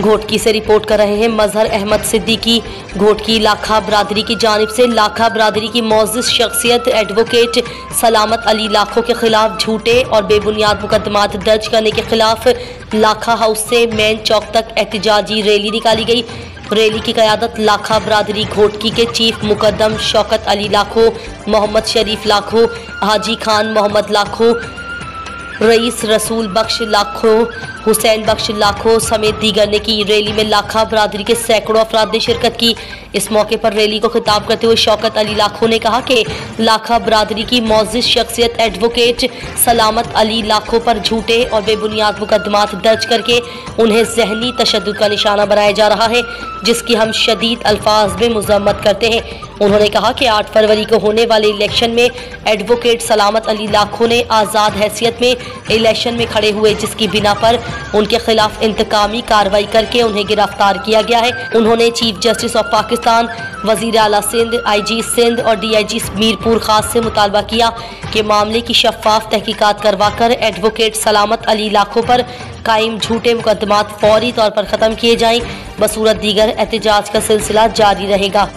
घोटकी से रिपोर्ट कर रहे हैं मजहर अहमद सिद्दीकी। घोटकी लाखा बरादरी की जानिब से लाखा बरादरी की मोअज़्ज़िज़ शख्सियत एडवोकेट सलामत अली लाखो के खिलाफ झूठे और बेबुनियाद मुकदमात दर्ज करने के खिलाफ लाखा हाउस से मेन चौक तक एहतजाजी रैली निकाली गई। रैली की क़यादत लाखा बरादरी घोटकी के चीफ मुकद्दम शौकत अली लाखो, मोहम्मद शरीफ लाखो, हाजी खान मोहम्मद लाखो, रईस रसूल बख्श लाखो, हुसैन बख्श लाखो समेत दीगर ने की। रैली में लाखा बरादरी के सैकड़ों अफराद ने शिरकत की। इस मौके पर रैली को खिताब करते हुए शौकत अली लाखो ने कहा कि लाखा बरादरी की मोअज़्ज़िज़ शख्सियत एडवोकेट सलामत अली लाखो पर झूठे और बेबुनियाद मुकदमात दर्ज करके उन्हें ज़हनी तशद्दुद का निशाना बनाया जा रहा है, जिसकी हम शदीद अल्फाज में मज़म्मत करते हैं। उन्होंने कहा कि 8 फरवरी को होने वाले इलेक्शन में एडवोकेट सलामत अली लाखो ने आज़ाद हैसियत में इलेक्शन में खड़े हुए, जिसकी बिना पर उनके खिलाफ इंतकामी कार्रवाई करके उन्हें गिरफ्तार किया गया है। उन्होंने चीफ जस्टिस ऑफ पाकिस्तान, वज़ीर आला सिंध, IG सिंध और DIG मीरपुर खास से मुतालबा किया कि मामले की शफाफ तहकीकात करवाकर एडवोकेट सलामत अली लाखो पर कायम झूठे मुकदमात फौरी तौर पर ख़त्म किए जाएं। बसूरत दीगर एहतजाज का सिलसिला जारी रहेगा।